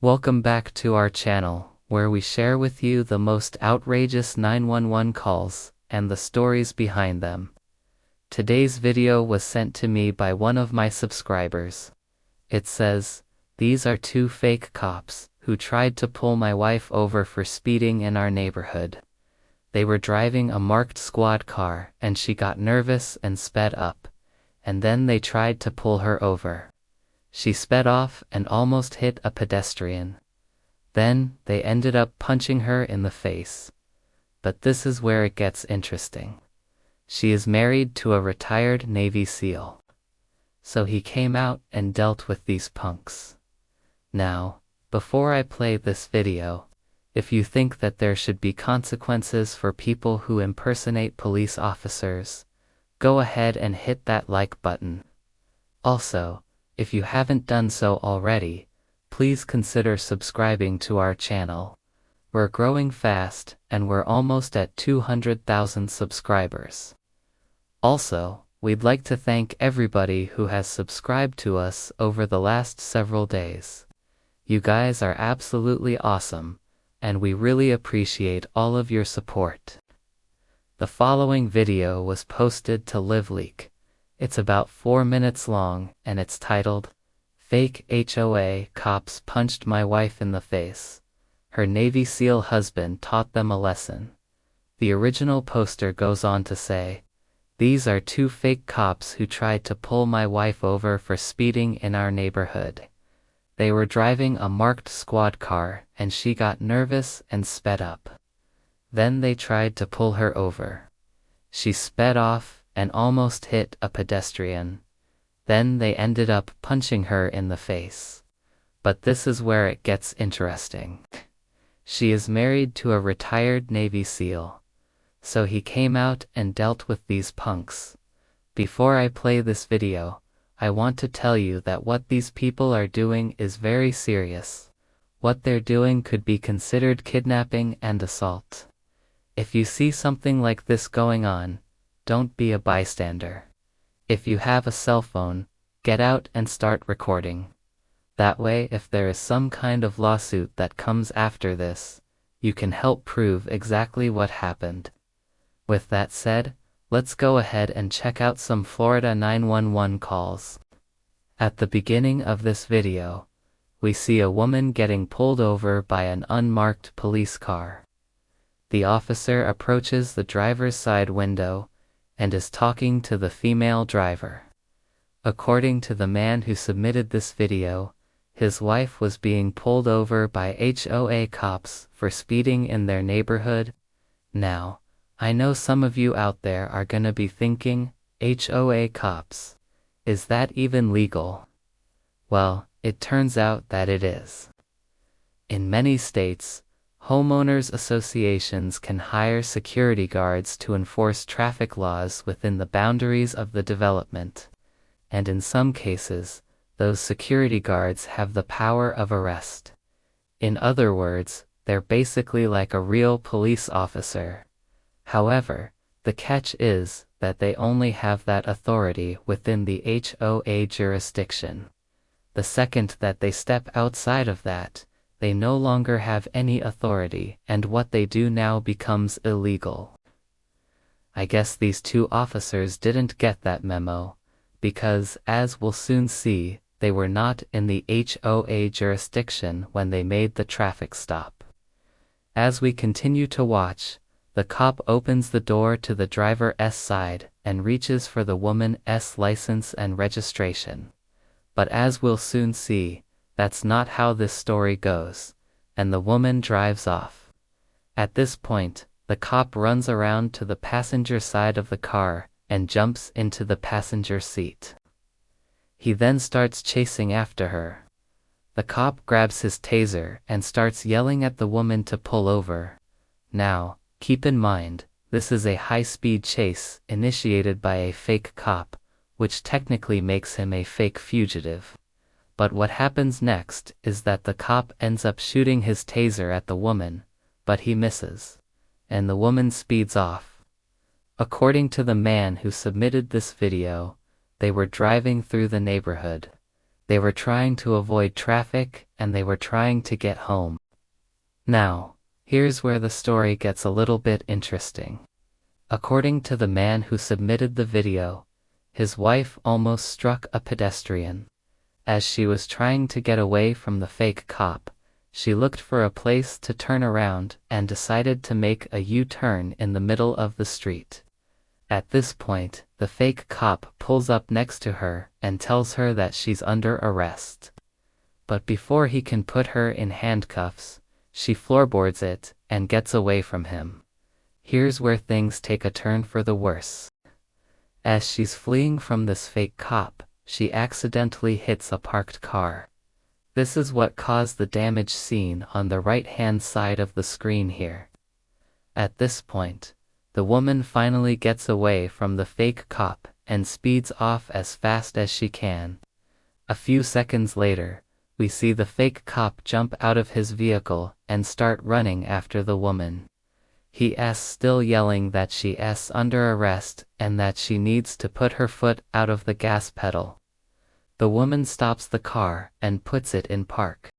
Welcome back to our channel, where we share with you the most outrageous 911 calls and the stories behind them. Today's video was sent to me by one of my subscribers. It says, "These are two fake cops who tried to pull my wife over for speeding in our neighborhood. They were driving a marked squad car and she got nervous and sped up, and then they tried to pull her over. She sped off and almost hit a pedestrian. Then they ended up punching her in the face. But this is where it gets interesting. She is married to a retired Navy SEAL. So he came out and dealt with these punks." Now, before I play this video, if you think that there should be consequences for people who impersonate police officers, go ahead and hit that like button. Also, if you haven't done so already, please consider subscribing to our channel. We're growing fast, and we're almost at 200,000 subscribers. Also, we'd like to thank everybody who has subscribed to us over the last several days. You guys are absolutely awesome, and we really appreciate all of your support. The following video was posted to LiveLeak. It's about 4 minutes long, and it's titled, "Fake HOA Cops Punched My Wife in the Face. Her Navy SEAL Husband Taught Them a Lesson." The original poster goes on to say, "These are two fake cops who tried to pull my wife over for speeding in our neighborhood. They were driving a marked squad car and she got nervous and sped up. Then they tried to pull her over. She sped off and almost hit a pedestrian. Then they ended up punching her in the face. But this is where it gets interesting. She is married to a retired Navy SEAL. So he came out and dealt with these punks. Before I play this video, I want to tell you that what these people are doing is very serious. What they're doing could be considered kidnapping and assault. If you see something like this going on, don't be a bystander. If you have a cell phone, get out and start recording. That way, if there is some kind of lawsuit that comes after this, you can help prove exactly what happened. With that said, let's go ahead and check out some Florida 911 calls. At the beginning of this video, we see a woman getting pulled over by an unmarked police car. The officer approaches the driver's side window and is talking to the female driver. According to the man who submitted this video, his wife was being pulled over by HOA cops for speeding in their neighborhood. Now, I know some of you out there are gonna be thinking, HOA cops, is that even legal? Well, it turns out that it is. In many states, homeowners associations can hire security guards to enforce traffic laws within the boundaries of the development, and in some cases, those security guards have the power of arrest. In other words, they're basically like a real police officer. However, the catch is that they only have that authority within the HOA jurisdiction. The second that they step outside of that, they no longer have any authority, and what they do now becomes illegal. I guess these two officers didn't get that memo, because, as we'll soon see, they were not in the HOA jurisdiction when they made the traffic stop. As we continue to watch, the cop opens the door to the driver's side and reaches for the woman's license and registration. But as we'll soon see, that's not how this story goes, and the woman drives off. At this point, the cop runs around to the passenger side of the car and jumps into the passenger seat. He then starts chasing after her. The cop grabs his taser and starts yelling at the woman to pull over. Now, keep in mind, this is a high-speed chase initiated by a fake cop, which technically makes him a fake fugitive. But what happens next is that the cop ends up shooting his taser at the woman, but he misses, and the woman speeds off. According to the man who submitted this video, they were driving through the neighborhood. They were trying to avoid traffic, and they were trying to get home. Now, here's where the story gets a little bit interesting. According to the man who submitted the video, his wife almost struck a pedestrian. As she was trying to get away from the fake cop, she looked for a place to turn around and decided to make a U-turn in the middle of the street. At this point, the fake cop pulls up next to her and tells her that she's under arrest. But before he can put her in handcuffs, she floorboards it and gets away from him. Here's where things take a turn for the worse. As she's fleeing from this fake cop, she accidentally hits a parked car. This is what caused the damage seen on the right-hand side of the screen here. At this point, the woman finally gets away from the fake cop and speeds off as fast as she can. A few seconds later, we see the fake cop jump out of his vehicle and start running after the woman. He's still yelling that she's under arrest and that she needs to put her foot out of the gas pedal. The woman stops the car and puts it in park.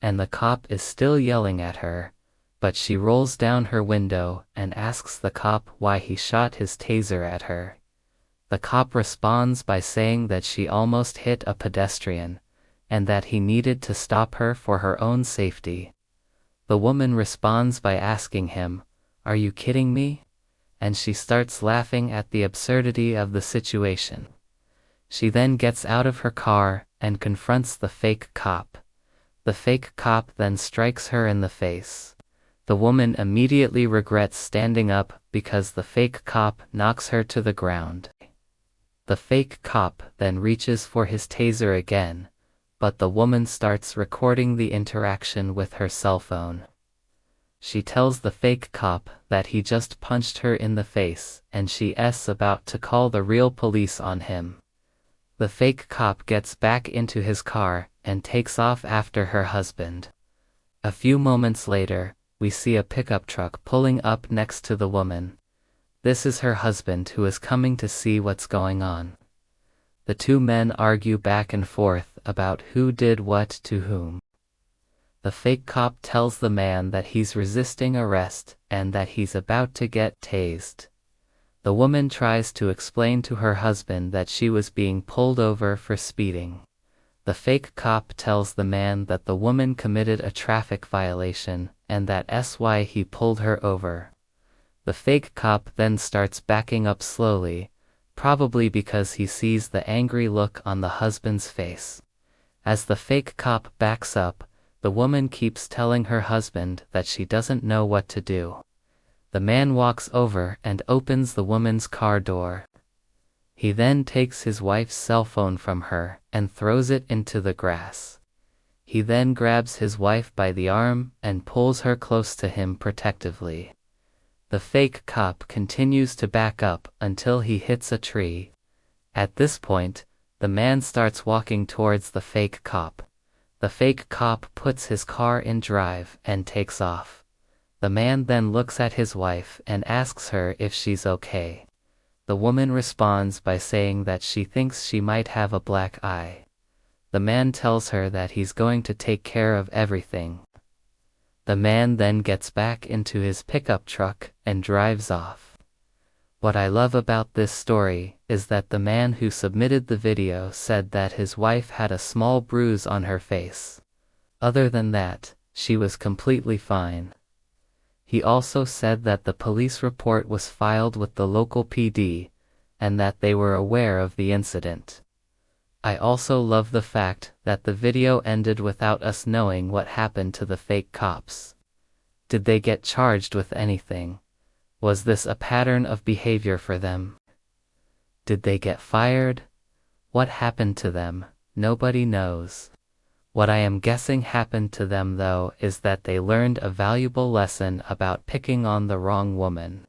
And the cop is still yelling at her, but she rolls down her window and asks the cop why he shot his taser at her. The cop responds by saying that she almost hit a pedestrian, and that he needed to stop her for her own safety. The woman responds by asking him, "Are you kidding me?" And she starts laughing at the absurdity of the situation. She then gets out of her car and confronts the fake cop. The fake cop then strikes her in the face. The woman immediately regrets standing up because the fake cop knocks her to the ground. The fake cop then reaches for his taser again, but the woman starts recording the interaction with her cell phone. She tells the fake cop that he just punched her in the face and she's about to call the real police on him. The fake cop gets back into his car and takes off after her husband. A few moments later, we see a pickup truck pulling up next to the woman. This is her husband who is coming to see what's going on. The two men argue back and forth about who did what to whom. The fake cop tells the man that he's resisting arrest and that he's about to get tased. The woman tries to explain to her husband that she was being pulled over for speeding. The fake cop tells the man that the woman committed a traffic violation and that's why he pulled her over. The fake cop then starts backing up slowly, probably because he sees the angry look on the husband's face. As the fake cop backs up, the woman keeps telling her husband that she doesn't know what to do. The man walks over and opens the woman's car door. He then takes his wife's cell phone from her and throws it into the grass. He then grabs his wife by the arm and pulls her close to him protectively. The fake cop continues to back up until he hits a tree. At this point, the man starts walking towards the fake cop. The fake cop puts his car in drive and takes off. The man then looks at his wife and asks her if she's okay. The woman responds by saying that she thinks she might have a black eye. The man tells her that he's going to take care of everything. The man then gets back into his pickup truck and drives off. What I love about this story is that the man who submitted the video said that his wife had a small bruise on her face. Other than that, she was completely fine. He also said that the police report was filed with the local PD, and that they were aware of the incident. I also love the fact that the video ended without us knowing what happened to the fake cops. Did they get charged with anything? Was this a pattern of behavior for them? Did they get fired? What happened to them? Nobody knows. What I am guessing happened to them though is that they learned a valuable lesson about picking on the wrong woman.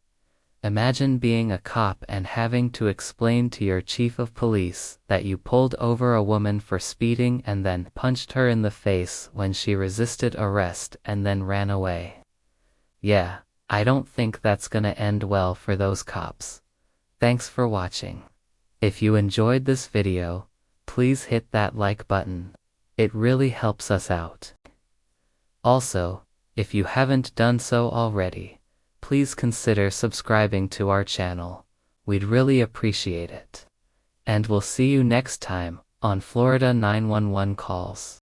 Imagine being a cop and having to explain to your chief of police that you pulled over a woman for speeding and then punched her in the face when she resisted arrest and then ran away. Yeah, I don't think that's gonna end well for those cops. Thanks for watching. If you enjoyed this video, please hit that like button. It really helps us out. Also, if you haven't done so already, please consider subscribing to our channel. We'd really appreciate it. And we'll see you next time on Florida 911 Calls.